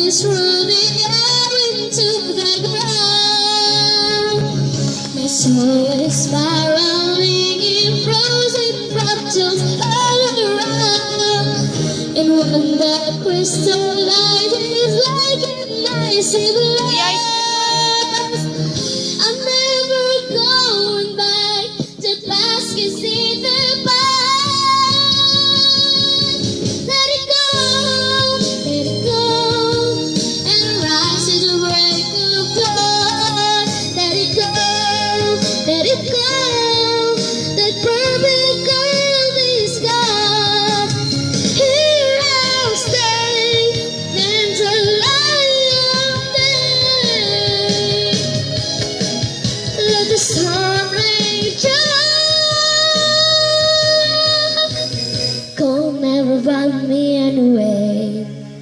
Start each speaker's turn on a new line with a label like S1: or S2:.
S1: is through the air into the ground. My soul is spiraling in frozen fractals all around. And when that crystal light is like an icy blast,